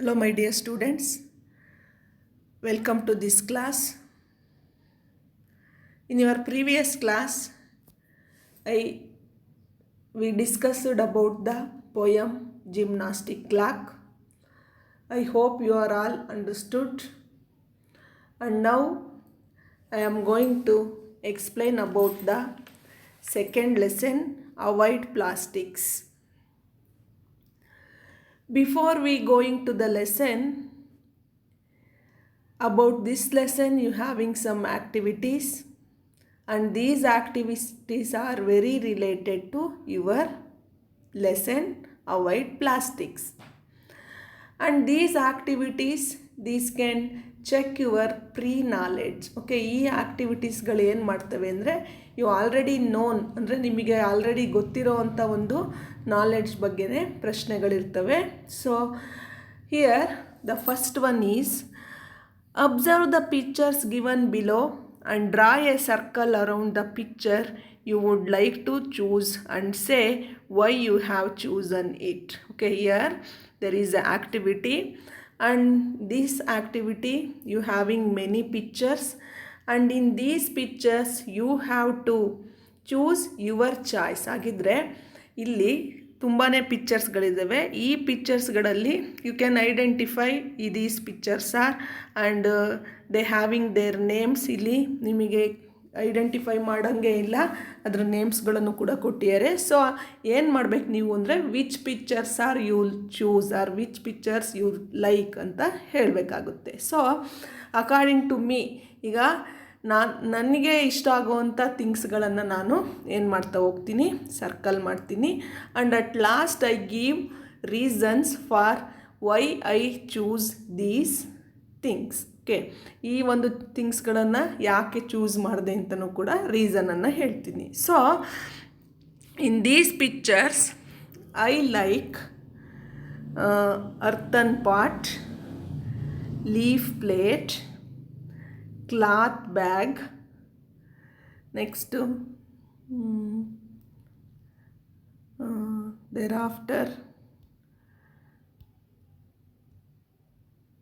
Hello my dear students, welcome to this class. In your previous class, we discussed about the poem Gymnastic Clock. I hope you are all understood, and now I am going to explain about the second lesson, Avoid Plastics. Before we going to the lesson, about this lesson you having some activities, and these activities are very related to your lesson Avoid Plastics. And these activities, these can check your pre-knowledge. Okay, ಈ ಆ್ಯಕ್ಟಿವಿಟೀಸ್ಗಳು ಏನು ಮಾಡ್ತವೆ ಅಂದರೆ you already non ಅಂದರೆ ನಿಮಗೆ already ಗೊತ್ತಿರೋ ಅಂಥ ಒಂದು knowledge ಬಗ್ಗೆನೇ ಪ್ರಶ್ನೆಗಳಿರ್ತವೆ. So here the first one is observe the pictures given below and draw a circle around the picture you would like to choose and say why you have chosen it. Okay, here there is an activity, and this activity you having many pictures, and in these pictures you have to choose your choice. ಆಗಿದ್ರೆ ಇಲ್ಲಿ ತುಂಬಾ ಪಿಕ್ಚರ್ಸ್ಗಳಿದ್ದಾವೆ. ಈ ಪಿಕ್ಚರ್ಸ್ಗಳಲ್ಲಿ you can identify these pictures are and they having their names. ಇಲ್ಲಿ ನಿಮಗೆ identify ಮಾಡೋಂಗೆ ಇಲ್ಲ, ಅದರ ನೇಮ್ಸ್ಗಳನ್ನು ಕೂಡ ಕೊಟ್ಟಿದ್ದಾರೆ. ಸೊ ಏನು ಮಾಡಬೇಕು ನೀವು ಅಂದರೆ which pictures are you choose or which pictures you like ಅಂತ ಹೇಳಬೇಕಾಗುತ್ತೆ. ಸೊ ಅಕಾರ್ಡಿಂಗ್ ಟು ಮೀ, ಈಗ ನನಗೆ ಇಷ್ಟ ಆಗುವಂಥ ಥಿಂಗ್ಸ್ಗಳನ್ನು ನಾನು ಏನು ಮಾಡ್ತಾ ಹೋಗ್ತೀನಿ, ಸರ್ಕಲ್ ಮಾಡ್ತೀನಿ. And at last I give reasons for why I choose these things. Okay, ಈ ಒಂದು ಥಿಂಗ್ಸ್ಗಳನ್ನು ಯಾಕೆ ಚೂಸ್ ಮಾಡಿದೆ ಅಂತಲೂ ಕೂಡ ರೀಸನನ್ನು ಹೇಳ್ತೀನಿ. So in these pictures I like ಅರ್ಥನ್ pot, leaf plate, cloth bag, next thereafter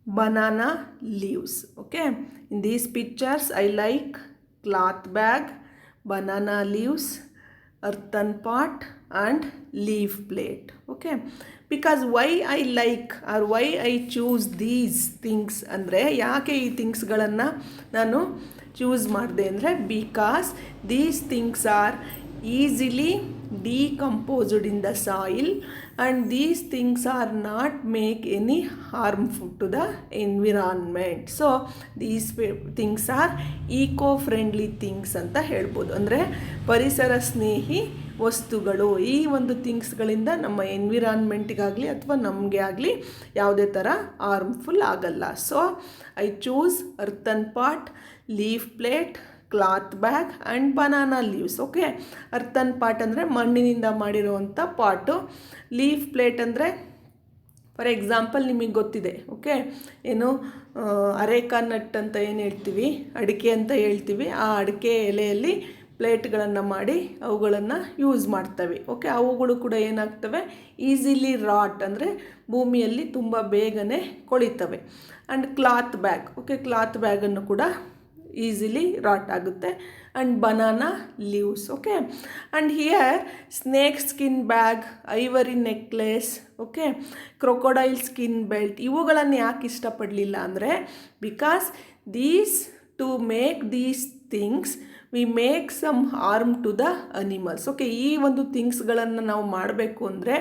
banana leaves. Okay, in these pictures I like cloth bag, banana leaves, earthen pot and leaf plate. Okay, because why I like or why I choose these things ಅಂದರೆ ಯಾಕೆ ಈ ಥಿಂಗ್ಸ್ಗಳನ್ನು ನಾನು choose ಮಾಡಿದೆ ಅಂದರೆ because these things are easily decomposed in the soil and these things are not make any harmful to the environment. So these things are eco-friendly things ಅಂತ ಹೇಳ್ಬೋದು. ಅಂದರೆ ಪರಿಸರ ಸ್ನೇಹಿ ವಸ್ತುಗಳು. ಈ ಒಂದು ಥಿಂಗ್ಸ್ಗಳಿಂದ ನಮ್ಮ ಎನ್ವಿರಾನ್ಮೆಂಟಿಗಾಗಲಿ ಅಥವಾ ನಮಗೆ ಆಗಲಿ ಯಾವುದೇ ಥರ ಹಾರ್ಮ್ಫುಲ್ ಆಗಲ್ಲ. So I choose ಅರ್ಥನ್ pot, leaf plate, cloth bag and banana leaves. Okay, earthen pot ಅಂದರೆ ಮಣ್ಣಿನಿಂದ ಮಾಡಿರುವಂಥ ಪಾಟು. ಲೀಫ್ ಪ್ಲೇಟ್ ಅಂದರೆ ಫಾರ್ ಎಕ್ಸಾಂಪಲ್ ನಿಮಗೆ ಗೊತ್ತಿದೆ, ಓಕೆ, ಏನು ಅರೇಕಾ ನಟ್ ಅಂತ ಏನು ಹೇಳ್ತೀವಿ, ಅಡಿಕೆ ಅಂತ ಹೇಳ್ತೀವಿ. ಆ ಅಡಿಕೆ ಎಲೆಯಲ್ಲಿ ಪ್ಲೇಟ್ಗಳನ್ನು ಮಾಡಿ ಅವುಗಳನ್ನು ಯೂಸ್ ಮಾಡ್ತವೆ. ಓಕೆ, ಅವುಗಳು ಕೂಡ ಏನಾಗ್ತವೆ, ಈಸಿಲಿ ರಾಟ್ ಅಂದರೆ ಭೂಮಿಯಲ್ಲಿ ತುಂಬ ಬೇಗನೆ ಕೊಳಿತವೆ. And cloth bag, okay, cloth ಬ್ಯಾಗನ್ನು ಕೂಡ ಈಸಿಲಿ ರಾಟ್ ಆಗುತ್ತೆ. And banana leaves. Okay, and here snake skin bag, ivory necklace, okay, crocodile skin belt. ಇವುಗಳನ್ನು ಯಾಕೆ ಇಷ್ಟಪಡಲಿಲ್ಲ ಅಂದರೆ because these to make these things we make some harm to the animals. Okay, ಈ ಒಂದು ಥಿಂಗ್ಸ್ಗಳನ್ನು ನಾವು ಮಾಡಬೇಕು ಅಂದರೆ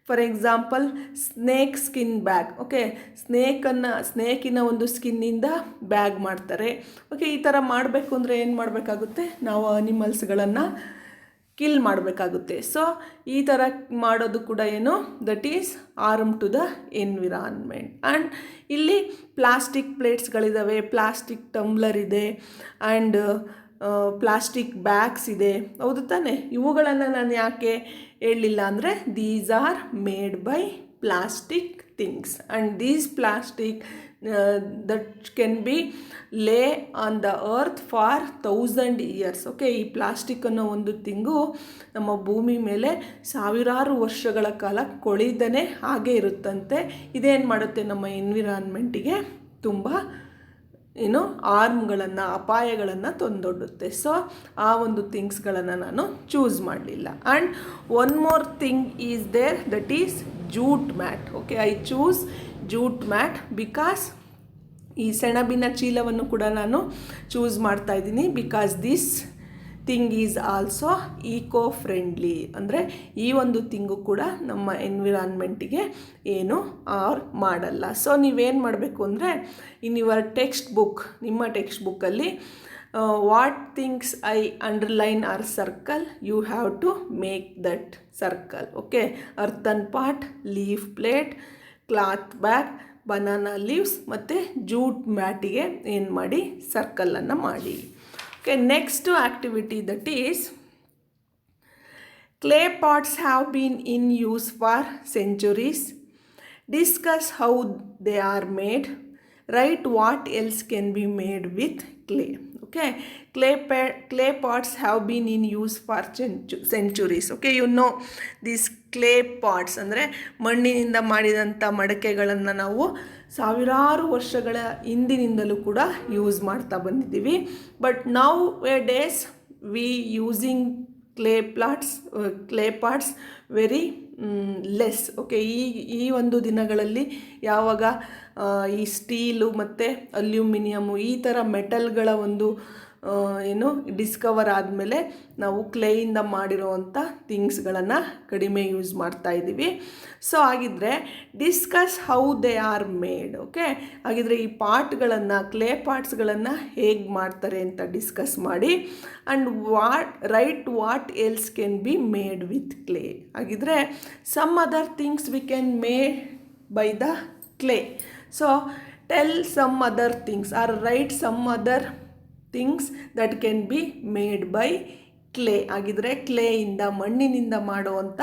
for example snake skin bag. Okay, ಸ್ನೇಕಿನ ಒಂದು ಸ್ಕಿನ್ನಿಂದ ಬ್ಯಾಗ್ ಮಾಡ್ತಾರೆ. ಓಕೆ, ಈ ಥರ ಮಾಡಬೇಕು ಅಂದರೆ ಏನು ಮಾಡಬೇಕಾಗುತ್ತೆ, ನಾವು ಅನಿಮಲ್ಸ್ಗಳನ್ನು ಕಿಲ್ ಮಾಡಬೇಕಾಗುತ್ತೆ. ಸೊ ಈ ಥರ ಮಾಡೋದು ಕೂಡ ಏನು, that is harm to the environment. And ಇಲ್ಲಿ ಪ್ಲಾಸ್ಟಿಕ್ ಪ್ಲೇಟ್ಸ್ಗಳಿದ್ದಾವೆ, ಪ್ಲಾಸ್ಟಿಕ್ ಟಂಬ್ಲರ್ ಇದೆ, ಆ್ಯಂಡ್ ಪ್ಲಾಸ್ಟಿಕ್ ಬ್ಯಾಗ್ಸ್ ಇದೆ, ಹೌದು ತಾನೆ. ಇವುಗಳನ್ನು ನಾನು ಯಾಕೆ ಹೇಳಲಿಲ್ಲ ಅಂದರೆ these are made by plastic things and these plastic that can be lay on the earth for 1000 years. Okay, ಈ ಪ್ಲಾಸ್ಟಿಕ್ ಅನ್ನೋ ಒಂದು ತಿಂಗು ನಮ್ಮ ಭೂಮಿ ಮೇಲೆ ಸಾವಿರಾರು ವರ್ಷಗಳ ಕಾಲ ಕೊಳಿದನೇ ಹಾಗೆ ಇರುತ್ತಂತೆ. ಇದೇನು ಮಾಡುತ್ತೆ, ನಮ್ಮ ಎನ್ವಿರಾನ್ಮೆಂಟಿಗೆ ತುಂಬ ಆರ್ಮ್ಗಳನ್ನು, ಅಪಾಯಗಳನ್ನು ತಂದೊಡ್ಡುತ್ತೆ. ಸೊ ಆ ಒಂದು ಥಿಂಗ್ಸ್ಗಳನ್ನು ನಾನು ಚೂಸ್ ಮಾಡಲಿಲ್ಲ. And one more thing is there, that is jute mat. Okay, I choose jute mat because ಈ ಸೆಣಬಿನ ಚೀಲವನ್ನು ಕೂಡ ನಾನು ಚೂಸ್ ಮಾಡ್ತಾ ಇದ್ದೀನಿ. Because this thing is also eco friendly. ಅಂದರೆ ಈ ಒಂದು ಥಿಂಗು ಕೂಡ ನಮ್ಮ ಎನ್ವಿರಾನ್ಮೆಂಟಿಗೆ ಏನು ಮಾಡಲ್ಲ. ಸೊ ನೀವೇನು ಮಾಡಬೇಕು ಅಂದರೆ, ಇನ್ ಯುವರ್ ಟೆಕ್ಸ್ಟ್ ಬುಕ್, ನಿಮ್ಮ ಟೆಕ್ಸ್ಟ್ ಬುಕ್ಕಲ್ಲಿ what things I underline or circle, you have to make that circle. Okay, earthen pot, leaf plate, cloth bag, banana leaves ಮತ್ತು ಜೂಟ್ ಮ್ಯಾಟಿಗೆ ಏನು ಮಾಡಿ, ಸರ್ಕಲನ್ನು ಮಾಡಿ. Okay, next activity, that is clay pots have been in use for centuries. Discuss how they are made. Write what else can be made with clay. Okay, clay pots have been in use for centuries. Okay, you know these clay pots ಅಂದರೆ ಮಣ್ಣಿನಿಂದ ಮಾಡಿದಂಥ ಮಡಕೆಗಳನ್ನು ನಾವು ಸಾವಿರಾರು ವರ್ಷಗಳ ಹಿಂದಿನಿಂದಲೂ ಕೂಡ use ಮಾಡ್ತಾ ಬಂದಿದ್ದೀವಿ. But nowadays we using clay pots very less. Okay, ಈ ಒಂದು ದಿನಗಳಲ್ಲಿ ಯಾವಾಗ ಈ ಸ್ಟೀಲು ಮತ್ತು ಅಲ್ಯೂಮಿನಿಯಮು ಈ ಥರ ಮೆಟಲ್ಗಳ ಒಂದು ಡಿಸ್ಕವರ್ ಆದಮೇಲೆ ನಾವು ಕ್ಲೇಯಿಂದ ಮಾಡಿರೋವಂಥ ಥಿಂಗ್ಸ್ಗಳನ್ನು ಕಡಿಮೆ ಯೂಸ್ ಮಾಡ್ತಾ ಇದ್ದೀವಿ. ಸೊ ಹಾಗಿದ್ರೆ discuss how they are made. Okay, ಹಾಗಿದ್ರೆ ಈ ಪಾಟ್ಗಳನ್ನು, ಕ್ಲೇ ಪಾಟ್ಸ್ಗಳನ್ನು ಹೇಗೆ ಮಾಡ್ತಾರೆ ಅಂತ ಡಿಸ್ಕಸ್ ಮಾಡಿ. And write what else can be made with clay. ಹಾಗಿದ್ರೆ some other things we can made by the clay. So tell some other things or write some other things that can be made by clay. ಹಾಗಿದ್ರೆ ಕ್ಲೇಯಿಂದ, ಮಣ್ಣಿನಿಂದ ಮಾಡುವಂಥ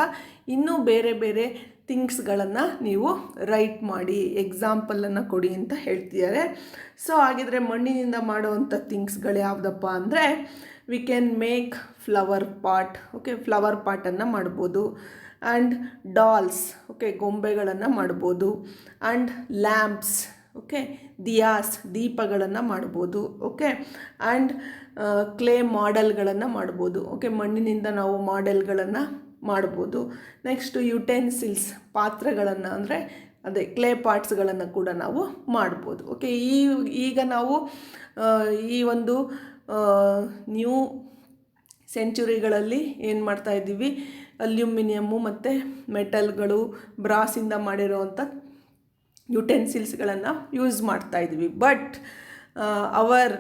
ಇನ್ನೂ ಬೇರೆ ಬೇರೆ ಥಿಂಗ್ಸ್ಗಳನ್ನು ನೀವು right ಮಾಡಿ, ಎಕ್ಸಾಂಪಲನ್ನು ಕೊಡಿ ಅಂತ ಹೇಳ್ತಿದ್ದಾರೆ. ಸೊ ಹಾಗಿದ್ರೆ ಮಣ್ಣಿನಿಂದ ಮಾಡುವಂಥ ಥಿಂಗ್ಸ್ಗಳು ಯಾವುದಪ್ಪ ಅಂದರೆ, we can make flower pot. Okay, flower ಪಾಟನ್ನು ಮಾಡ್ಬೋದು. ಆ್ಯಂಡ್ ಡಾಲ್ಸ್, ಓಕೆ, ಗೊಂಬೆಗಳನ್ನು ಮಾಡ್ಬೋದು. ಆ್ಯಂಡ್ ಲ್ಯಾಂಪ್ಸ್, ಓಕೆ, ದಿಯಾಸ್, ದೀಪಗಳನ್ನು ಮಾಡ್ಬೋದು. ಓಕೆ, ಆ್ಯಂಡ್ ಕ್ಲೇ ಮಾಡೆಲ್ಗಳನ್ನು ಮಾಡ್ಬೋದು. ಓಕೆ, ಮಣ್ಣಿನಿಂದ ನಾವು ಮಾಡೆಲ್ಗಳನ್ನು ಮಾಡ್ಬೋದು. ನೆಕ್ಸ್ಟು ಯುಟೆನ್ಸಿಲ್ಸ್, ಪಾತ್ರೆಗಳನ್ನು ಅಂದರೆ ಅದೇ ಕ್ಲೇ ಪಾರ್ಟ್ಸ್ಗಳನ್ನು ಕೂಡ ನಾವು ಮಾಡ್ಬೋದು. ಓಕೆ, ಈಗ ನಾವು ಈ ಒಂದು ನ್ಯೂ ಸೆಂಚುರಿಗಳಲ್ಲಿ ಏನು ಮಾಡ್ತಾ ಇದ್ದೀವಿ, ಅಲ್ಯೂಮಿನಿಯಮ್ಮು ಮತ್ತು ಮೆಟಲ್ಗಳು, ಬ್ರಾಸಿಂದ ಮಾಡಿರೋವಂಥ ಯುಟೆನ್ಸಿಲ್ಸ್ಗಳನ್ನು ಯೂಸ್ ಮಾಡ್ತಾ ಇದ್ವಿ. ಬಟ್ ಅವರ್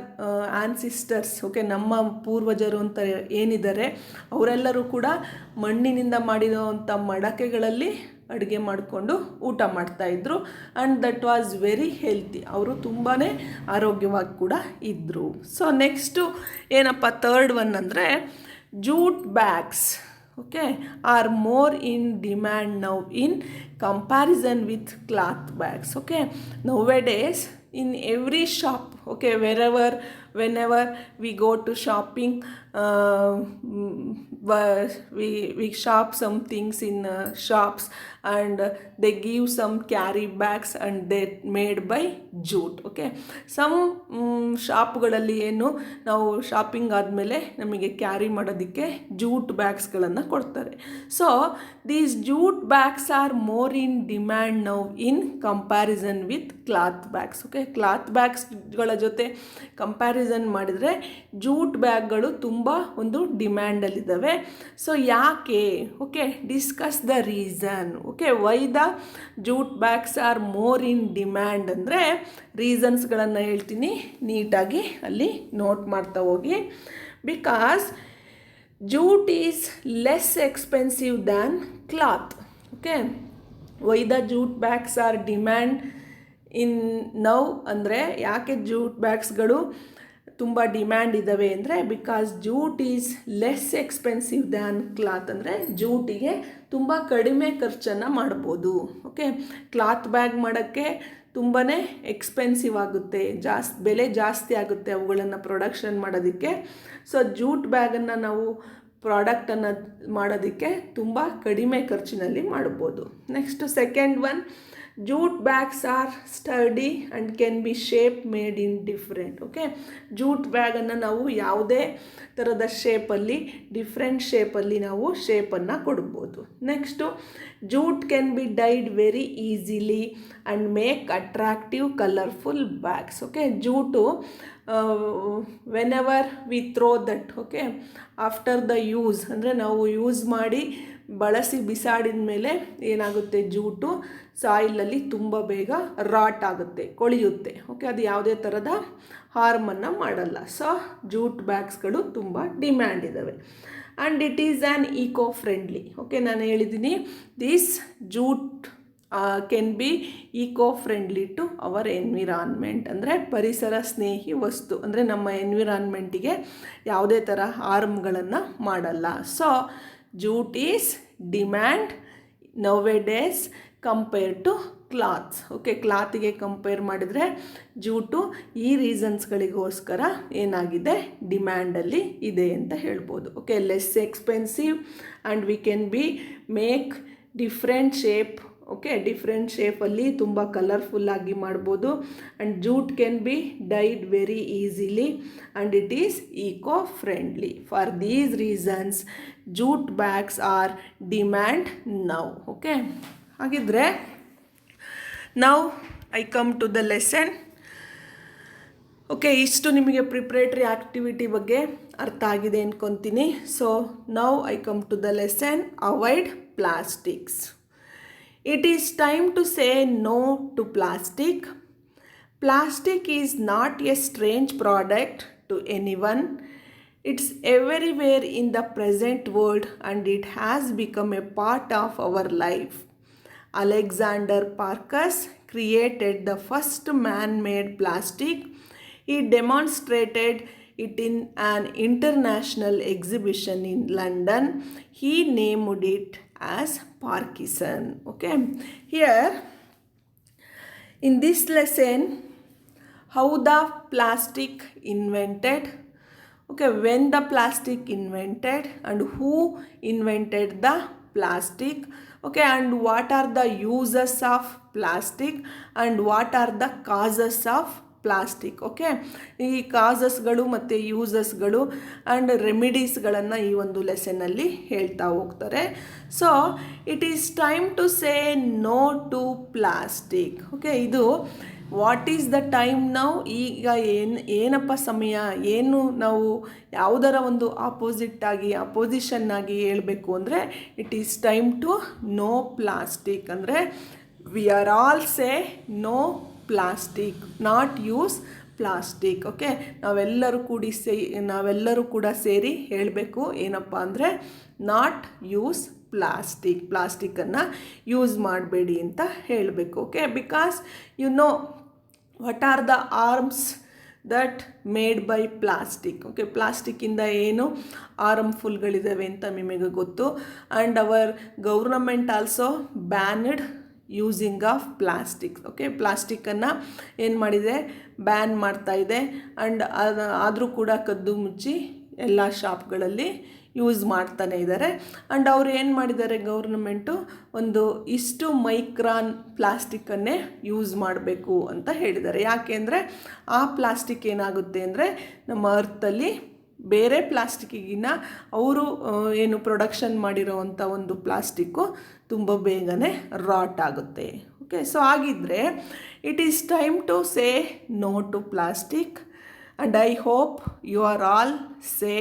ಆನ್ಸಿಸ್ಟರ್ಸ್, ಓಕೆ, ನಮ್ಮ ಪೂರ್ವಜರು ಅಂತ ಏನಿದ್ದಾರೆ ಅವರೆಲ್ಲರೂ ಕೂಡ ಮಣ್ಣಿನಿಂದ ಮಾಡಿರೋವಂಥ ಮಡಕೆಗಳಲ್ಲಿ ಅಡುಗೆ ಮಾಡಿಕೊಂಡು ಊಟ ಮಾಡ್ತಾಯಿದ್ರು. And that was very healthy. ಅವರು ತುಂಬಾ ಆರೋಗ್ಯವಾಗಿ ಕೂಡ ಇದ್ದರು. ಸೊ ನೆಕ್ಸ್ಟು ಏನಪ್ಪ, ಥರ್ಡ್ ಒನ್ ಅಂದರೆ jute bags. Okay, are more in demand now in comparison with cloth bags. Okay, nowadays in every shop, okay, whenever we go to shopping, we shop some things in shops, and they give some carry bags and they made by jute. Okay, some ಶಾಪ್ಗಳಲ್ಲಿ ಏನು ನಾವು shopping ಆದಮೇಲೆ ನಮಗೆ carry ಮಾಡೋದಕ್ಕೆ jute ಬ್ಯಾಗ್ಸ್ಗಳನ್ನು ಕೊಡ್ತಾರೆ. So these jute bags are more in demand now in comparison with cloth bags. Okay, cloth ಬ್ಯಾಗ್ಸ್ಗಳ ಜೊತೆ comparison ಮಾಡಿದರೆ ಜೂಟ್ ಬ್ಯಾಗ್ಗಳು ತುಂಬ ಒಂದು ಡಿಮ್ಯಾಂಡಲ್ಲಿದ್ದಾವೆ. ಸೊ ಯಾಕೆ? Okay, discuss the reason. Okay, why the jute bags are more in demand ಅಂದರೆ ರೀಸನ್ಸ್ಗಳನ್ನು ಹೇಳ್ತೀನಿ, ನೀಟಾಗಿ ಅಲ್ಲಿ ನೋಟ್ ಮಾಡ್ತಾ ಹೋಗಿ. Because jute is less expensive than cloth. Okay, why the jute bags are demand in now ಅಂದರೆ ಯಾಕೆ ಜೂಟ್ ಬ್ಯಾಗ್ಸ್ಗಳು ತುಂಬ ಡಿಮ್ಯಾಂಡ್ ಇದ್ದಾವೆ ಅಂದರೆ, because jute is less expensive than cloth. ಅಂದರೆ ಜೂಟಿಗೆ ತುಂಬ ಕಡಿಮೆ ಖರ್ಚನ್ನು ಮಾಡ್ಬೋದು. ಓಕೆ, ಕ್ಲಾತ್ ಬ್ಯಾಗ್ ಮಾಡೋಕ್ಕೆ ತುಂಬಾ ಎಕ್ಸ್ಪೆನ್ಸಿವ್ ಆಗುತ್ತೆ, ಬೆಲೆ ಜಾಸ್ತಿ ಆಗುತ್ತೆ ಅವುಗಳನ್ನು ಪ್ರೊಡಕ್ಷನ್ ಮಾಡೋದಕ್ಕೆ. ಸೊ ಜೂಟ್ ಬ್ಯಾಗನ್ನು ನಾವು ಪ್ರಾಡಕ್ಟನ್ನು ಮಾಡೋದಕ್ಕೆ ತುಂಬ ಕಡಿಮೆ ಖರ್ಚಿನಲ್ಲಿ ಮಾಡ್ಬೋದು. Next second one, jute bags are sturdy and can be shape made in different. Okay, jute ಬ್ಯಾಗನ್ನು ನಾವು ಯಾವುದೇ ಥರದ ಶೇಪಲ್ಲಿ, ಡಿಫ್ರೆಂಟ್ ಶೇಪಲ್ಲಿ ನಾವು ಶೇಪನ್ನು ಕೊಡ್ಬೋದು. Next, jute can be dyed very easily and make attractive colourful bags. Okay, jute whenever we throw that, okay, after the use, ಅಂದರೆ ನಾವು ಯೂಸ್ ಮಾಡಿ ಬಳಸಿ ಬಿಸಾಡಿದ ಮೇಲೆ ಏನಾಗುತ್ತೆ, ಜೂಟು ಸಾಯಿಲಲ್ಲಿ ತುಂಬ ಬೇಗ ರಾಟ್ ಆಗುತ್ತೆ, ಕೊಳೆಯುತ್ತೆ. ಓಕೆ, ಅದು ಯಾವುದೇ ಥರದ ಹಾರ್ಮನ್ನು ಮಾಡಲ್ಲ. ಸೊ ಜೂಟ್ ಬ್ಯಾಗ್ಸ್ಗಳು ತುಂಬ ಡಿಮ್ಯಾಂಡ್ ಇದ್ದಾವೆ. And it is an eco friendly. Okay, ನಾನು ಹೇಳಿದ್ದೀನಿ this jute can be eco friendly to our environment, ಅಂದರೆ ಪರಿಸರ ಸ್ನೇಹಿ ವಸ್ತು, ಅಂದರೆ ನಮ್ಮ ಎನ್ವಿರಾನ್ಮೆಂಟಿಗೆ ಯಾವುದೇ ಥರ ಹಾರ್ಮ್ಗಳನ್ನು ಮಾಡಲ್ಲ. So jute is demand nowadays compare to clothes. Okay, ಕ್ಲಾತಿಗೆ ಕಂಪೇರ್ ಮಾಡಿದರೆ ಜೂಟು ಈ ರೀಸನ್ಸ್ಗಳಿಗೋಸ್ಕರ ಏನಾಗಿದೆ, ಡಿಮ್ಯಾಂಡಲ್ಲಿ ಇದೆ ಅಂತ ಹೇಳ್ಬೋದು. Okay, less expensive and we can be make different shape. Okay, different ಶೇಪಲ್ಲಿ ತುಂಬ ಕಲರ್ಫುಲ್ಲಾಗಿ ಮಾಡ್ಬೋದು. And jute can be dyed very easily and it is eco friendly. For these reasons jute bags are demand now. Okay, ಹಾಗಿದ್ರೆ now I come to the lesson. Okay, ಇಷ್ಟು ನಿಮಗೆ preparatory activity ಬಗ್ಗೆ ಅರ್ಥ ಆಗಿದೆ ಅಂದ್ಕೊತೀನಿ. So now I come to the lesson, avoid plastics. It is time to say no to plastic. Plastic is not a strange product to anyone. It's everywhere in the present world and it has become a part of our life. Alexander Parkhus created the first man-made plastic. He demonstrated it in an international exhibition in London. He named it as Parkinson. Okay, here in this lesson, how the plastic invented, okay, when the plastic invented and who invented the plastic, okay, and what are the uses of plastic and what are the causes of plastic. Okay, ಈ ಕಾಸಸ್ಗಳು ಮತ್ತು ಯೂಸಸ್ಗಳು and ರೆಮಿಡೀಸ್ಗಳನ್ನು ಈ ಒಂದು ಲೆಸನ್ನಲ್ಲಿ ಹೇಳ್ತಾ ಹೋಗ್ತಾರೆ. So it is time to say no to plastic. Okay, ಇದು what is the time now, ಈಗ ಏನಪ್ಪ ಸಮಯ, ಏನು ನಾವು ಯಾವುದರ ಒಂದು ಅಪೋಸಿಷನ್ನಾಗಿ ಹೇಳಬೇಕು ಅಂದರೆ it is time to no plastic. ಅಂದರೆ we are all say no plastic, not use plastic. Okay, ನಾವೆಲ್ಲರೂ ಕೂಡ ಸೇರಿ ಹೇಳಬೇಕು ಏನಪ್ಪ ಅಂದರೆ ನಾಟ್ ಯೂಸ್ ಪ್ಲಾಸ್ಟಿಕ್, ಪ್ಲಾಸ್ಟಿಕ್ಕನ್ನು ಯೂಸ್ ಮಾಡಬೇಡಿ ಅಂತ ಹೇಳಬೇಕು. Okay, because you know what are the harms that made by plastic. Okay, ಪ್ಲಾಸ್ಟಿಕ್ಕಿಂದ ಏನು ಹಾರ್ಮ್ಫುಲ್ಗಳಿದ್ದಾವೆ ಅಂತ ನಿಮಗೆ ಗೊತ್ತು. And our government also banned using of plastic. Okay, ಪ್ಲಾಸ್ಟಿಕ್ಕನ್ನು ಏನು ಮಾಡಿದೆ, ಬ್ಯಾನ್ ಮಾಡ್ತಾ ಇದೆ. ಆ್ಯಂಡ್ ಆದರೂ ಕೂಡ ಕದ್ದು ಮುಚ್ಚಿ ಎಲ್ಲ ಶಾಪ್ಗಳಲ್ಲಿ ಯೂಸ್ ಮಾಡ್ತಾನೆ ಇದ್ದಾರೆ. ಆ್ಯಂಡ್ ಅವರು ಏನು ಮಾಡಿದ್ದಾರೆ, ಗೌರ್ನಮೆಂಟು ಒಂದು ಇಷ್ಟು ಮೈಕ್ರಾನ್ ಪ್ಲಾಸ್ಟಿಕ್ಕನ್ನೇ ಯೂಸ್ ಮಾಡಬೇಕು ಅಂತ ಹೇಳಿದ್ದಾರೆ. ಯಾಕೆಂದರೆ ಆ ಪ್ಲಾಸ್ಟಿಕ್ ಏನಾಗುತ್ತೆ ಅಂದರೆ ನಮ್ಮ ಅರ್ಥಲ್ಲಿ ಬೇರೆ ಪ್ಲಾಸ್ಟಿಕ್ಕಿಗಿನ್ನ ಅವರು ಏನು ಪ್ರೊಡಕ್ಷನ್ ಮಾಡಿರೋವಂಥ ಒಂದು ಪ್ಲಾಸ್ಟಿಕ್ಕು ತುಂಬ ಬೇಗನೆ ರಾಟ್ ಆಗುತ್ತೆ. ಓಕೆ, ಸೊ ಹಾಗಿದ್ರೆ it is time to say no to plastic and I hope you are all say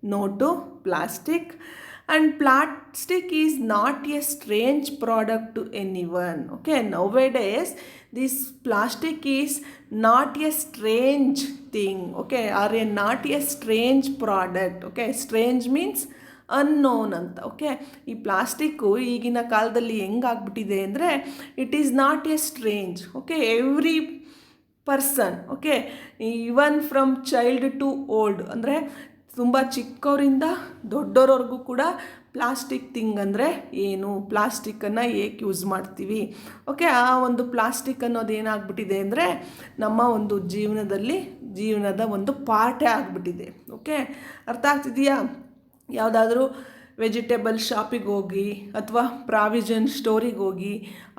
no to plastic. And plastic is not a strange product to anyone. Okay, nowadays this plastic is not a strange thing, okay, or not a strange product. Okay, strange means unknown ಅಂತ. Okay, ಈ plastic ಈಗಿನ ಕಾಲದಲ್ಲಿ ಹೆಂಗಾಗ್ಬಿಟ್ಟಿದೆ ಅಂದರೆ it is not a strange. Okay, every person, okay, even from child to old, ಅಂದರೆ ತುಂಬ ಚಿಕ್ಕವರಿಂದ ದೊಡ್ಡೋರವರೆಗೂ ಕೂಡ plastic thing ಅಂದರೆ ಏನು, ಪ್ಲಾಸ್ಟಿಕ್ಕನ್ನು ಏಕೆ ಯೂಸ್ ಮಾಡ್ತೀವಿ. ಓಕೆ, ಆ ಒಂದು ಪ್ಲಾಸ್ಟಿಕ್ ಅನ್ನೋದು ಏನಾಗ್ಬಿಟ್ಟಿದೆ ಅಂದರೆ ನಮ್ಮ ಒಂದು ಜೀವನದ ಒಂದು ಪಾರ್ಟೇ ಆಗಿಬಿಟ್ಟಿದೆ. ಓಕೆ, ಅರ್ಥ ಆಗ್ತಿದೆಯಾ? ಯಾವುದಾದ್ರೂ ವೆಜಿಟೇಬಲ್ ಶಾಪಿಗೆ ಹೋಗಿ ಅಥವಾ ಪ್ರಾವಿಷನ್ ಸ್ಟೋರಿಗೆ ಹೋಗಿ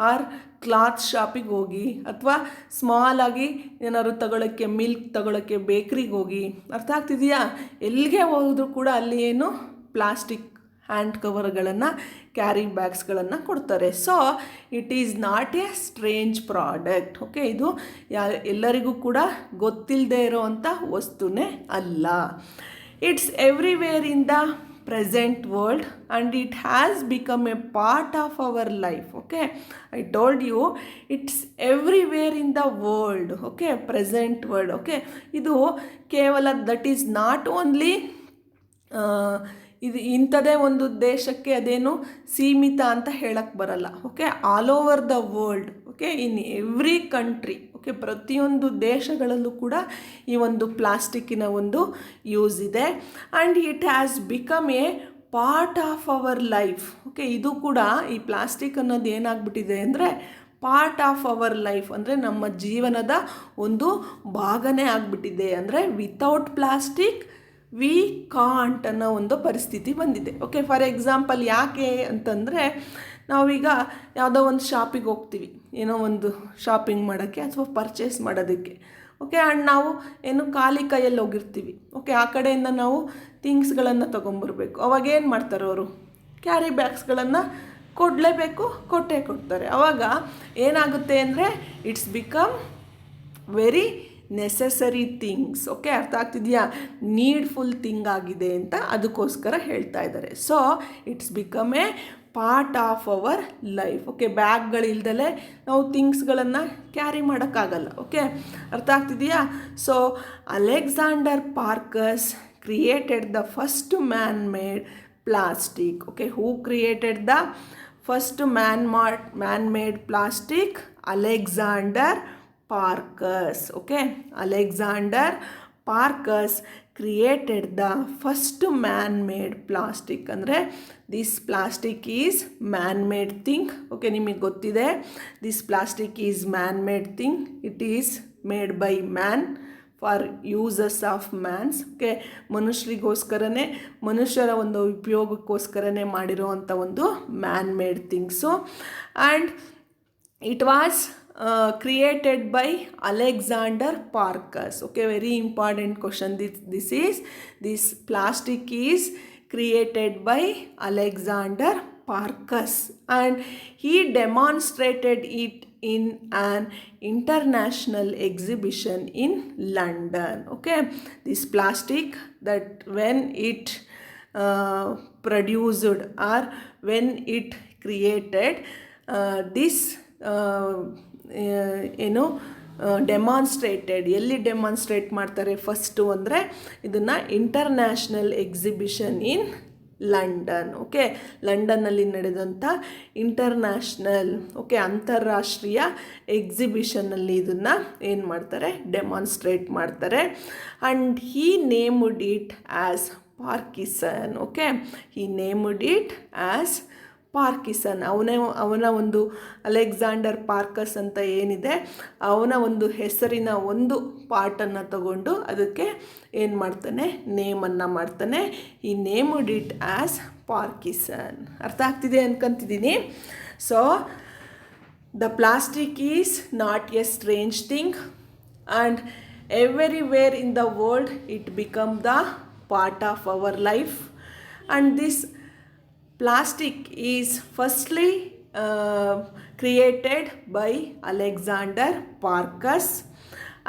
ಆರ್ ಕ್ಲಾತ್ ಶಾಪಿಗೆ ಹೋಗಿ ಅಥವಾ ಸ್ಮಾಲಾಗಿ ಏನಾದ್ರು ತಗೊಳ್ಳೋಕ್ಕೆ ಮಿಲ್ಕ್ ತಗೊಳ್ಳೋಕ್ಕೆ ಬೇಕ್ರಿಗೆ ಹೋಗಿ, ಅರ್ಥ ಆಗ್ತಿದೆಯಾ? ಎಲ್ಲಿಗೆ ಹೋದರೂ ಕೂಡ ಅಲ್ಲಿ ಏನು ಪ್ಲಾಸ್ಟಿಕ್ ಹ್ಯಾಂಡ್ ಕವರ್ಗಳನ್ನು, ಕ್ಯಾರಿ ಬ್ಯಾಗ್ಸ್ಗಳನ್ನು ಕೊಡ್ತಾರೆ. So it is not a strange product. Okay, ಇದು ಎಲ್ಲರಿಗೂ ಕೂಡ ಗೊತ್ತಿಲ್ಲದೆ ಇರೋವಂಥ ವಸ್ತುನೇ ಅಲ್ಲ. It's everywhere in the present world and it has become a part of our life. Okay, I told you it's everywhere in the world. Okay, present world. Okay, ಇದು ಕೇವಲ that is not only ಇದು ಇಂಥದೇ ಒಂದು ದೇಶಕ್ಕೆ ಅದೇನು ಸೀಮಿತ ಅಂತ ಹೇಳಕ್ಕೆ ಬರಲ್ಲ. Okay, all over the world. Okay, in every country. Okay, ಪ್ರತಿಯೊಂದು ದೇಶಗಳಲ್ಲೂ ಕೂಡ ಈ ಒಂದು ಪ್ಲಾಸ್ಟಿಕ್ಕಿನ ಒಂದು ಯೂಸ್ ಇದೆ. And it has become a part of our life. Okay, ಇದು ಕೂಡ ಈ ಪ್ಲಾಸ್ಟಿಕ್ ಅನ್ನೋದು ಏನಾಗ್ಬಿಟ್ಟಿದೆ ಅಂದರೆ ಪಾರ್ಟ್ ಆಫ್ ಅವರ್ ಲೈಫ್, ಅಂದರೆ ನಮ್ಮ ಜೀವನದ ಒಂದು ಭಾಗನೇ ಆಗಿಬಿಟ್ಟಿದೆ. ಅಂದರೆ ವಿತೌಟ್ ಪ್ಲಾಸ್ಟಿಕ್ ವಿ ಕಾಂಟ್ ಅನ್ನೋ ಒಂದು ಪರಿಸ್ಥಿತಿ ಬಂದಿದೆ. ಓಕೆ, ಫಾರ್ ಎಕ್ಸಾಂಪಲ್ ಯಾಕೆ ಅಂತಂದರೆ ನಾವೀಗ ಯಾವುದೋ ಒಂದು ಶಾಪಿಗೆ ಹೋಗ್ತೀವಿ, ಏನೋ ಒಂದು ಶಾಪಿಂಗ್ ಮಾಡೋಕ್ಕೆ ಅಥವಾ ಪರ್ಚೇಸ್ ಮಾಡೋದಕ್ಕೆ. ಓಕೆ, ಆ್ಯಂಡ್ ನಾವು ಏನು ಖಾಲಿ ಕೈಯಲ್ಲಿ ಹೋಗಿರ್ತೀವಿ. ಓಕೆ, ಆ ಕಡೆಯಿಂದ ನಾವು ಥಿಂಗ್ಸ್ಗಳನ್ನು ತೊಗೊಂಬರ್ಬೇಕು. ಅವಾಗ ಏನು ಮಾಡ್ತಾರೆ ಅವರು? ಕ್ಯಾರಿ ಬ್ಯಾಗ್ಸ್ಗಳನ್ನು ಕೊಡಲೇಬೇಕು, ಕೊಟ್ಟೇ ಕೊಡ್ತಾರೆ. ಆವಾಗ ಏನಾಗುತ್ತೆ ಅಂದರೆ it's become very necessary things. Okay, ಅರ್ಥ ಆಗ್ತಿದೆಯಾ? ನೀಡ್ಫುಲ್ ಥಿಂಗ್ ಆಗಿದೆ ಅಂತ ಅದಕ್ಕೋಸ್ಕರ ಹೇಳ್ತಾ ಇದ್ದಾರೆ. So it's become a part of our life. Okay, ಬ್ಯಾಗ್ಗಳಿಲ್ದಲೇ ನಾವು ಥಿಂಗ್ಸ್ಗಳನ್ನು ಕ್ಯಾರಿ ಮಾಡೋಕ್ಕಾಗಲ್ಲ. ಓಕೆ, ಅರ್ಥ ಆಗ್ತಿದೆಯಾ? So Alexander Parkes created the first man made plastic. Okay, who created the first man made plastic? Alexander Parkus. Okay, Alexander Parkus created the first man-made plastic. ಅಂದರೆ this plastic is man-made thing. Okay, ನಿಮಗೆ ಗೊತ್ತಿದೆ this plastic is man-made thing. It is made by man for uses of mans. Okay, ಮನುಷ್ಯರಿಗೋಸ್ಕರನೇ, ಮನುಷ್ಯರ ಒಂದು ಉಪಯೋಗಕ್ಕೋಸ್ಕರನೇ ಮಾಡಿರೋ ಅಂಥ ಒಂದು man made things. And it was created by Alexander Parkus. Okay, very important question. This plastic is created by Alexander Parkus and he demonstrated it in an international exhibition in London. Okay, this plastic that when it produced or when it created this ಏನು demonstrated, ಎಲ್ಲಿ demonstrate ಮಾಡ್ತಾರೆ first ಅಂದರೆ ಇದನ್ನು international exhibition in London. Okay, ಲಂಡನ್ನಲ್ಲಿ ನಡೆದಂಥ international, okay, ಅಂತಾರಾಷ್ಟ್ರೀಯ ಎಕ್ಸಿಬಿಷನ್ನಲ್ಲಿ ಇದನ್ನು ಏನು ಮಾಡ್ತಾರೆ? ಡೆಮಾನ್ಸ್ಟ್ರೇಟ್ ಮಾಡ್ತಾರೆ. And he named it as Parkesine. Okay, he named it as Parkesine. ಅವನ ಒಂದು ಅಲೆಕ್ಸಾಂಡರ್ ಪಾರ್ಕಸ್ ಅಂತ ಏನಿದೆ, ಅವನ ಒಂದು ಹೆಸರಿನ ಒಂದು ಪಾರ್ಟನ್ನು ತಗೊಂಡು ಅದಕ್ಕೆ ಏನು ಮಾಡ್ತಾನೆ? ನೇಮನ್ನು ಮಾಡ್ತಾನೆ. ಈ ನೇಮ್ಡ್ ಇಟ್ ಆ್ಯಸ್ ಪಾರ್ಕಿಸನ್. ಅರ್ಥ ಆಗ್ತಿದೆ ಅನ್ಕೊಂತಿದ್ದೀನಿ. So the plastic is not a strange thing and everywhere in the world it become the part of our life. And this plastic is firstly created by Alexander Parkus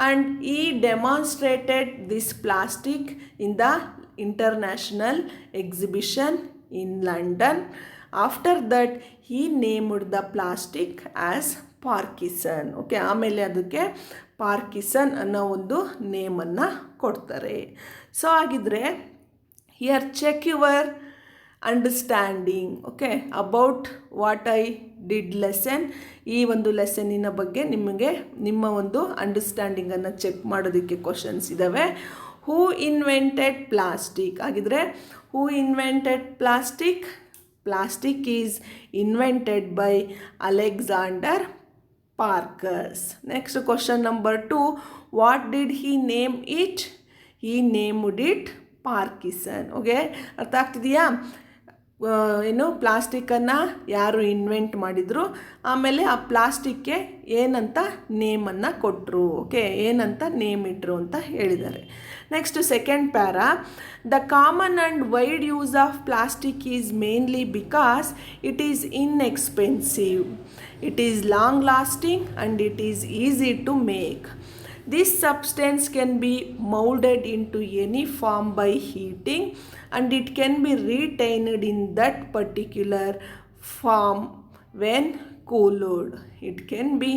and he demonstrated this plastic in the international exhibition in London. After that he named the plastic as Parkinson. Okay, ಆಮೇಲೆ ಅದಕ್ಕೆ ಪಾರ್ಕಿಸನ್ ಅನ್ನೋ ಒಂದು ನೇಮನ್ನು ಕೊಡ್ತಾರೆ. So ಹಾಗಿದ್ರೆ here check your understanding. Okay, about what I did lesson. ಈ ಒಂದು ಲೆಸನ್ನಿನ ಬಗ್ಗೆ ನಿಮಗೆ ನಿಮ್ಮ ಒಂದು ಅಂಡರ್ಸ್ಟ್ಯಾಂಡಿಂಗನ್ನು ಚೆಕ್ ಮಾಡೋದಕ್ಕೆ ಕ್ವಶನ್ಸ್ ಇದ್ದಾವೆ. ಹೂ ಇನ್ವೆಂಟೆಡ್ ಪ್ಲಾಸ್ಟಿಕ್ ಆಗಿದ್ರೆ who invented plastic? plastic is invented by Alexander Parkers. Next question number 2. What did he name it? He named it Parkinson. Okay, ಅರ್ಥ ಆಗ್ತಿದೆಯಾ? ಏನು ಪ್ಲಾಸ್ಟಿಕ್ಕನ್ನು ಯಾರು ಇನ್ವೆಂಟ್ ಮಾಡಿದರು, ಆಮೇಲೆ ಆ ಪ್ಲಾಸ್ಟಿಕ್ಗೆ ಏನಂತ ನೇಮನ್ನು ಕೊಟ್ಟರು. ಓಕೆ, ಏನಂತ ನೇಮ್ ಇಟ್ಟರು ಅಂತ ಹೇಳಿದ್ದಾರೆ. Next second para. The common and wide use of plastic is mainly because it is inexpensive, it is long lasting and it is easy to make. This substance can be molded into any form by heating, and it can be retained in that particular form when cooled. It can be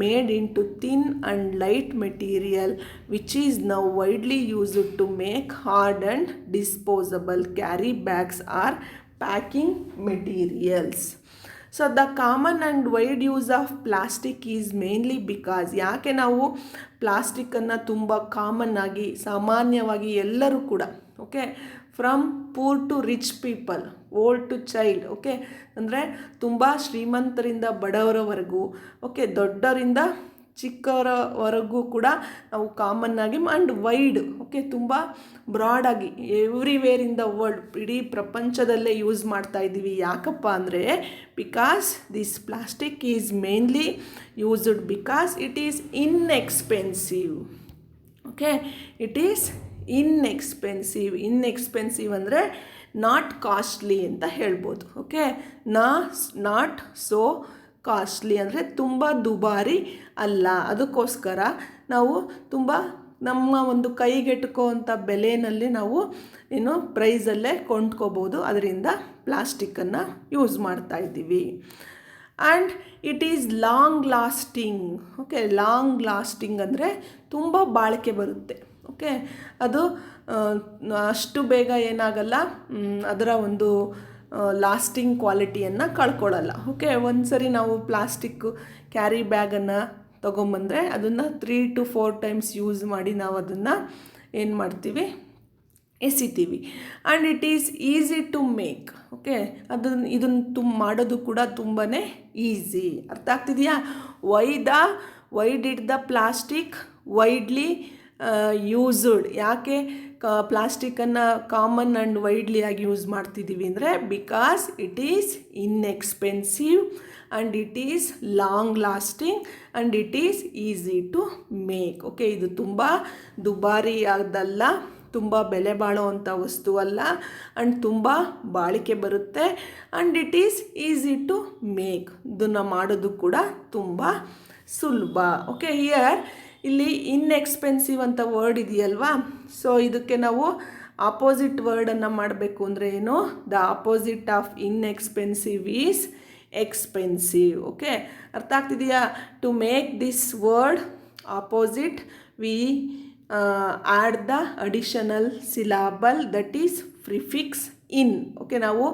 made into thin and light material, which is now widely used to make hard and disposable carry bags or packing materials. So the common and wide use of plastic is mainly because, ಯಾಕೆ ನಾವು ಪ್ಲಾಸ್ಟಿಕ್ಕನ್ನು ತುಂಬ ಕಾಮನ್ನಾಗಿ ಸಾಮಾನ್ಯವಾಗಿ ಎಲ್ಲರೂ ಕೂಡ, okay, from poor to rich people, old to child, okay, ಅಂದರೆ ತುಂಬ ಶ್ರೀಮಂತರಿಂದ ಬಡವರವರೆಗೂ, ಓಕೆ, ದೊಡ್ಡವರಿಂದ ಚಿಕ್ಕವರವರೆಗೂ ಕೂಡ ನಾವು ಕಾಮನ್ನಾಗಿ ಆ್ಯಂಡ್ ವೈಡ್, ಓಕೆ, ತುಂಬ ಬ್ರಾಡಾಗಿ ಎವ್ರಿವೇರ್ ಇನ್ ದ ವರ್ಲ್ಡ್, ಇಡೀ ಪ್ರಪಂಚದಲ್ಲೇ ಯೂಸ್ ಮಾಡ್ತಾ ಇದ್ದೀವಿ. ಯಾಕಪ್ಪ ಅಂದರೆ because this plastic is mainly used because it is inexpensive. Okay, it is inexpensive. Inexpensive ಅಂದರೆ ನಾಟ್ ಕಾಸ್ಟ್ಲಿ ಅಂತ ಹೇಳ್ಬೋದು. ಓಕೆ, ನಾಟ್ ಸೋ ಕಾಸ್ಟ್ಲಿ ಅಂದರೆ ತುಂಬ ದುಬಾರಿ ಅಲ್ಲ. ಅದಕ್ಕೋಸ್ಕರ ನಾವು ತುಂಬ ನಮ್ಮ ಒಂದು ಕೈಗೆಟುಕುವಂಥ ಬೆಲೆಯಲ್ಲಿ ನಾವು ಏನು ಪ್ರೈಸಲ್ಲೇ ಕೊಂಡ್ಕೋಬೋದು. ಅದರಿಂದ ಪ್ಲಾಸ್ಟಿಕ್ಕನ್ನು ಯೂಸ್ ಮಾಡ್ತಾ ಇದ್ದೀವಿ. And it is long lasting. Okay, long lasting ಅಂದರೆ ತುಂಬ ಬಾಳಿಕೆ ಬರುತ್ತೆ. ಓಕೆ, ಅದು ಅಷ್ಟು ಬೇಗ ಏನಾಗಲ್ಲ, ಅದರ ಒಂದು ಲಾಸ್ಟಿಂಗ್ ಕ್ವಾಲಿಟಿಯನ್ನು ಕಳ್ಕೊಳ್ಳಲ್ಲ. ಓಕೆ, ಒಂದು ಸರಿ ನಾವು ಪ್ಲಾಸ್ಟಿಕ್ ಕ್ಯಾರಿ ಬ್ಯಾಗನ್ನು ತೊಗೊಂಬಂದರೆ ಅದನ್ನು 3 to 4 times ಯೂಸ್ ಮಾಡಿ ನಾವು ಅದನ್ನು ಏನು ಮಾಡ್ತೀವಿ, ಎಸಿತೀವಿ. And it is easy to make. Okay, ಇದನ್ನು ಮಾಡೋದು ಕೂಡ ತುಂಬಾ ಈಸಿ. ಅರ್ಥ ಆಗ್ತಿದೆಯಾ? Why did the plastic widely used. ಯಾಕೆ ಪ್ಲಾಸ್ಟಿಕ್ಕನ್ನು ಕಾಮನ್ ಆ್ಯಂಡ್ ವೈಡ್ಲಿ ಆಗಿ ಯೂಸ್ ಮಾಡ್ತಿದ್ದೀವಿ ಅಂದರೆ because it is inexpensive and it is long lasting and it is easy to make. Okay, ಇದು ತುಂಬ ದುಬಾರಿ ಆದಲ್ಲ, ತುಂಬ ಬೆಲೆ ಬಾಳುವಂಥ ವಸ್ತು ಅಲ್ಲ, ಆ್ಯಂಡ್ ತುಂಬ ಬಾಳಿಕೆ ಬರುತ್ತೆ, and it is easy to make. ಇದನ್ನು ಮಾಡೋದು ಕೂಡ ತುಂಬ ಸುಲಭ. ಓಕೆ, ಇಲ್ಲಿ ಇನ್ಎಕ್ಸ್ಪೆನ್ಸಿವ್ ಅಂತ ವರ್ಡ್ ಇದೆಯಲ್ವಾ, ಸೊ ಇದಕ್ಕೆ ನಾವು ಆಪೋಸಿಟ್ ವರ್ಡನ್ನು ಮಾಡಬೇಕು ಅಂದರೆ ಏನು, the opposite of inexpensive is expensive. Okay, ಅರ್ಥ ಆಗ್ತಿದೆಯಾ? To make this word opposite we add the additional syllable that is prefix in. Okay, ನಾವು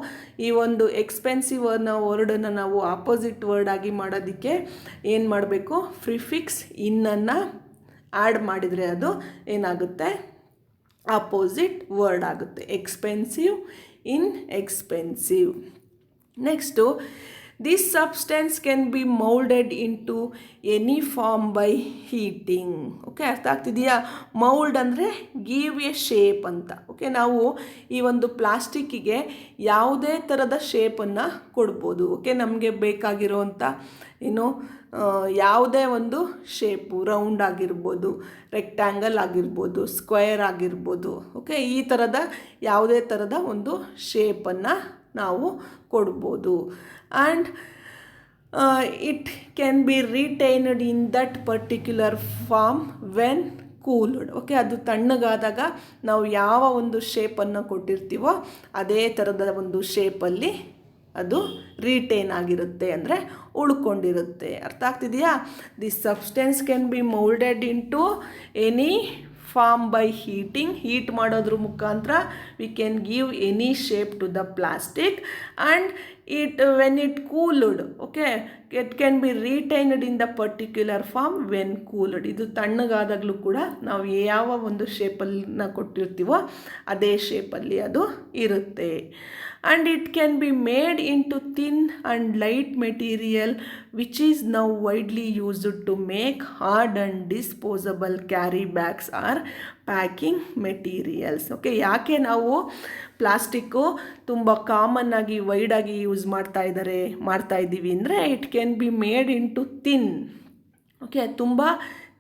ಈ ಒಂದು ಎಕ್ಸ್ಪೆನ್ಸಿವ್ ಅನ್ನೋ ವರ್ಡನ್ನು ನಾವು ಆಪೋಸಿಟ್ ವರ್ಡ್ ಆಗಿ ಮಾಡೋದಕ್ಕೆ ಏನು ಮಾಡಬೇಕು, ಪ್ರಿಫಿಕ್ಸ್ ಇನ್ನನ್ನು ಆ್ಯಡ್ ಮಾಡಿದರೆ ಅದು ಏನಾಗುತ್ತೆ, ಆಪೋಸಿಟ್ ವರ್ಡ್ ಆಗುತ್ತೆ. Expensive, inexpensive. Next, this substance can be moulded into any form by heating. Okay, ಅರ್ಥ ಆಗ್ತಿದೆಯಾ? ಮೌಲ್ಡ್ ಅಂದರೆ ಗಿವ್ ಎ ಶೇಪ್ ಅಂತ. ಓಕೆ, ನಾವು ಈ ಒಂದು ಪ್ಲಾಸ್ಟಿಕ್ಕಿಗೆ ಯಾವುದೇ ಥರದ ಶೇಪನ್ನು ಕೊಡ್ಬೋದು. ಓಕೆ, ನಮಗೆ ಬೇಕಾಗಿರೋವಂಥ ಏನು ಯಾವುದೇ ಒಂದು ಶೇಪು, ರೌಂಡ್ ಆಗಿರ್ಬೋದು, ರೆಕ್ಟ್ಯಾಂಗಲ್ ಆಗಿರ್ಬೋದು, ಸ್ಕ್ವೇರ್ ಆಗಿರ್ಬೋದು. ಓಕೆ, ಈ ಥರದ ಯಾವುದೇ ಥರದ ಒಂದು ಶೇಪನ್ನು ನಾವು ಕೊಡ್ಬೋದು. And it can be retained in that particular form when cooled. Okay, ಅದು ತಣ್ಣಗಾದಾಗ ನಾವು ಯಾವ ಒಂದು ಶೇಪನ್ನು ಕೊಟ್ಟಿರ್ತೀವೋ ಅದೇ ಥರದ ಒಂದು ಶೇಪಲ್ಲಿ ಅದು ರಿಟೈನ್ ಆಗಿರುತ್ತೆ, ಅಂದರೆ ಉಳ್ಕೊಂಡಿರುತ್ತೆ. ಅರ್ಥ ಆಗ್ತಿದೆಯಾ? This substance can be moulded into any form by heating. Heat ಮಾಡೋದ್ರ ಮುಖಾಂತರ we can give any shape to the plastic. And when it cooled, okay, it can be retained in the particular form when cooled. ಇದು ತಣ್ಣಗಾದಾಗಲೂ ಕೂಡ ನಾವು ಯಾವ ಒಂದು ಶೇಪನ್ನು ಕೊಟ್ಟಿರ್ತೀವೋ ಅದೇ ಶೇಪಲ್ಲಿ ಅದು ಇರುತ್ತೆ. And it can be made into thin and light material which is now widely used to make hard and disposable carry bags or packing materials. Okay, ಯಾಕೆ ನಾವು ಪ್ಲಾಸ್ಟಿಕ್ಕು ತುಂಬ ಕಾಮನ್ನಾಗಿ ವೈಡಾಗಿ ಯೂಸ್ ಮಾಡ್ತಾ ಇದ್ದೀವಿ ಅಂದರೆ it can be made into thin. Okay, ತುಂಬ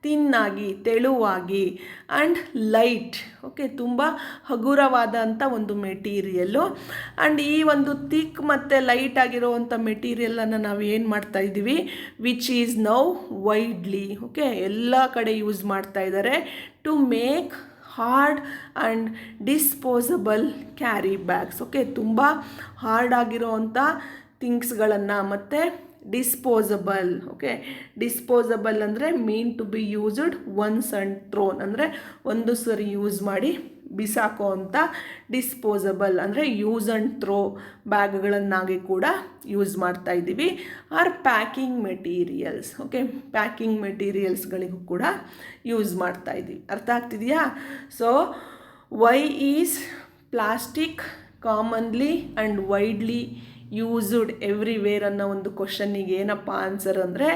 ತಿನ್ನಾಗಿ, ತೆಳುವಾಗಿ and light. Okay, ತುಂಬ ಹಗುರವಾದಂಥ ಒಂದು ಮೆಟೀರಿಯಲ್ಲು. ಆ್ಯಂಡ್ ಈ ಒಂದು ಥಿಕ್ ಮತ್ತು ಲೈಟ್ ಆಗಿರೋವಂಥ ಮೆಟೀರಿಯಲನ್ನು ನಾವು ಏನು ಮಾಡ್ತಾಯಿದ್ದೀವಿ, which is now widely, okay, ಎಲ್ಲ ಕಡೆ ಯೂಸ್ ಮಾಡ್ತಾ ಇದ್ದಾರೆ to make hard and disposable carry bags. Okay, ತುಂಬ ಹಾರ್ಡ್ ಆಗಿರೋವಂಥ ಥಿಂಗ್ಸ್ಗಳನ್ನು ಮತ್ತು ಡಿಸ್ಪೋಸಬಲ್. ಓಕೆ, ಡಿಸ್ಪೋಸಬಲ್ ಅಂದರೆ mean to be used once and thrown, ಅಂದರೆ ಒಂದು ಸರಿ ಯೂಸ್ ಮಾಡಿ ಬಿಸಾಕೋ ಅಂತ. ಡಿಸ್ಪೋಸಬಲ್ ಅಂದರೆ ಯೂಸ್ ಆ್ಯಂಡ್ ಥ್ರೋ ಬ್ಯಾಗ್ಗಳನ್ನಾಗಿ ಕೂಡ ಯೂಸ್ ಮಾಡ್ತಾ ಇದ್ದೀವಿ. Or packing materials. Okay, packing ಮೆಟೀರಿಯಲ್ಸ್ಗಳಿಗೂ ಕೂಡ ಯೂಸ್ ಮಾಡ್ತಾ ಇದ್ದೀವಿ. ಅರ್ಥ ಆಗ್ತಿದೆಯಾ? So why is plastic commonly and widely used everywhere ಅನ್ನೋ ಒಂದು ಕ್ವಶನ್ನಿಗೆ ಏನಪ್ಪ ಆನ್ಸರ್ ಅಂದರೆ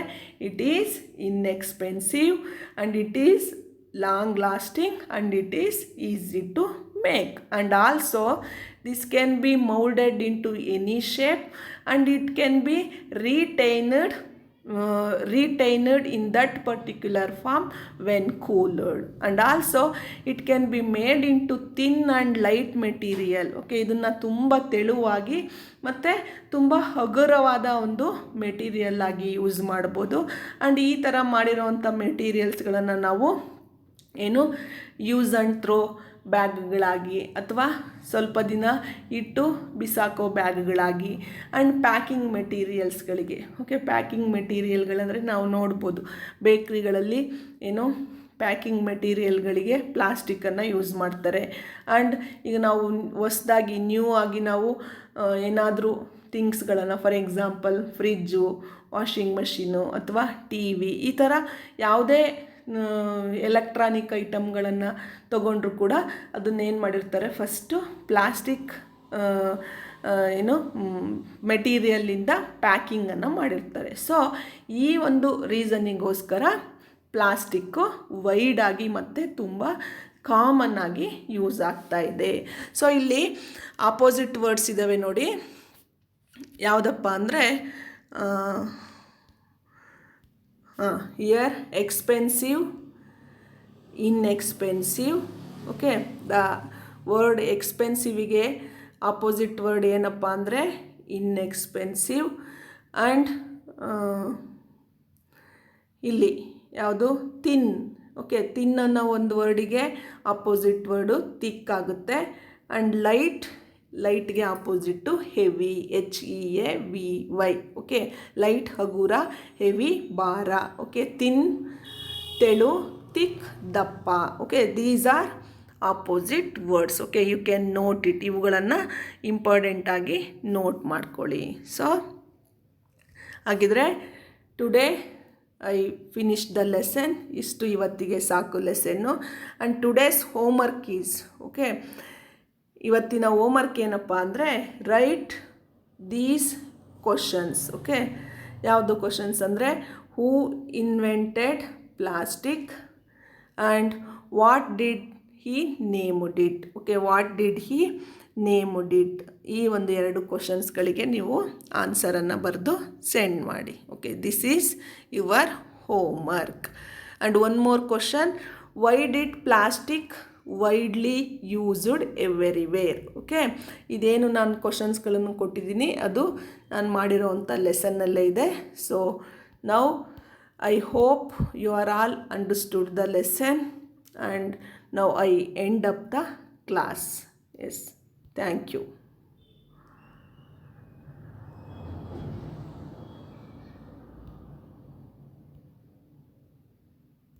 it is inexpensive and it is long lasting and it is easy to make. And also this can be moulded into any shape and it can be retained in that particular form when cooled. And also it can be made into thin and light material. Okay, ಇದನ್ನು ತುಂಬ ತೆಳುವಾಗಿ ಮತ್ತು ತುಂಬ ಹಗುರವಾದ ಒಂದು material ಆಗಿ use ಮಾಡ್ಬೋದು. And ಈ ಥರ ಮಾಡಿರೋವಂಥ ಮೆಟೀರಿಯಲ್ಸ್ಗಳನ್ನು ನಾವು ಏನು ಯೂಸ್ ಆ್ಯಂಡ್ ಥ್ರೋ ಬ್ಯಾಗ್ಗಳಾಗಿ ಅಥವಾ ಸ್ವಲ್ಪ ದಿನ ಇಟ್ಟು ಬಿಸಾಕೋ ಬ್ಯಾಗ್ಗಳಾಗಿ ಆ್ಯಂಡ್ ಪ್ಯಾಕಿಂಗ್ ಮೆಟೀರಿಯಲ್ಸ್ಗಳಿಗೆ. ಓಕೆ, ಪ್ಯಾಕಿಂಗ್ ಮೆಟೀರಿಯಲ್ಗಳಂದರೆ ನಾವು ನೋಡ್ಬೋದು ಬೇಕ್ರಿಗಳಲ್ಲಿ ಏನು ಪ್ಯಾಕಿಂಗ್ ಮೆಟೀರಿಯಲ್ಗಳಿಗೆ ಪ್ಲಾಸ್ಟಿಕ್ಕನ್ನು ಯೂಸ್ ಮಾಡ್ತಾರೆ. ಆ್ಯಂಡ್ ಈಗ ನಾವು ಹೊಸ್ದಾಗಿ ನ್ಯೂ ಆಗಿ ನಾವು ಏನಾದರೂ ಥಿಂಗ್ಸ್ಗಳನ್ನು, for example fridge, washing machine ಅಥವಾ ಟಿ ವಿ, ಈ ಥರ ಯಾವುದೇ ಎಲೆಕ್ಟ್ರಾನಿಕ್ ಐಟಮ್ಗಳನ್ನು ತೊಗೊಂಡ್ರು ಕೂಡ ಅದನ್ನೇನು ಮಾಡಿರ್ತಾರೆ, ಫಸ್ಟು ಪ್ಲಾಸ್ಟಿಕ್ ಮೆಟೀರಿಯಲ್ಲಿಂದ ಪ್ಯಾಕಿಂಗನ್ನು ಮಾಡಿರ್ತಾರೆ. ಸೊ ಈ ಒಂದು ರೀಸನ್ನಿಗೋಸ್ಕರ ಪ್ಲಾಸ್ಟಿಕ್ಕು ವೈಡಾಗಿ ಮತ್ತು ತುಂಬ ಕಾಮನ್ ಆಗಿ ಯೂಸ್ ಆಗ್ತಾ ಇದೆ. ಸೊ ಇಲ್ಲಿ ಆಪೋಸಿಟ್ ವರ್ಡ್ಸ್ ಇದ್ದಾವೆ ನೋಡಿ, ಯಾವುದಪ್ಪ ಅಂದರೆ here expensive, inexpensive. Okay, the word ಎಕ್ಸ್ಪೆನ್ಸಿವಿಗೆ ಆಪೋಸಿಟ್ ವರ್ಡ್ ಏನಪ್ಪ ಅಂದರೆ ಇನ್ಎಕ್ಸ್ಪೆನ್ಸಿವ್. ಆ್ಯಂಡ್ ಇಲ್ಲಿ ಯಾವುದು ಥಿನ್. ಓಕೆ, ಥಿನ್ ಅನ್ನೋ ಒಂದು ವರ್ಡಿಗೆ ಆಪೋಸಿಟ್ ವರ್ಡು ಥಿಕ್ ಆಗುತ್ತೆ. ಆ್ಯಂಡ್ ಲೈಟ್ಗೆ opposite heavy, HEAVY. Okay, light ಹಗುರ, ಹೆವಿ ಭಾರ. ಓಕೆ, ಥಿನ್ ತೆಳು, ಥಿಕ್ ದಪ್ಪ. Okay, these are opposite words. Okay, you can note it. ಇವುಗಳನ್ನು ಇಂಪಾರ್ಟೆಂಟಾಗಿ ನೋಟ್ ಮಾಡ್ಕೊಳ್ಳಿ. ಸೊ ಹಾಗಿದ್ರೆ today I finish the lesson. ಇಷ್ಟು ಇವತ್ತಿಗೆ ಸಾಕು lesson. And today's homework is, okay, ಇವತ್ತಿನ ಹೋಮ್ವರ್ಕ್ ಏನಪ್ಪ ಅಂದರೆ ರೈಟ್ ದೀಸ್ ಕ್ವಶನ್ಸ್. ಓಕೆ, ಯಾವುದು ಕ್ವಶನ್ಸ್ ಅಂದರೆ who invented plastic and what did he named it. Okay, what did he named it. ಈ ಒಂದು 2 ಕ್ವಶನ್ಸ್ಗಳಿಗೆ ನೀವು ಆನ್ಸರನ್ನು ಬರೆದು ಸೆಂಡ್ ಮಾಡಿ. Okay, this is your homework. And one more question, why did plastic widely used everywhere. Okay, ಇದೇನು ನಾನು ಕ್ವಶನ್ಸ್ಗಳನ್ನು ಕೊಟ್ಟಿದ್ದೀನಿ ಅದು ನಾನು ಮಾಡಿರೋವಂಥ ಲೆಸನ್ನಲ್ಲೇ ಇದೆ. So now I hope you are all understood the lesson and now I end up the class. Yes, thank you.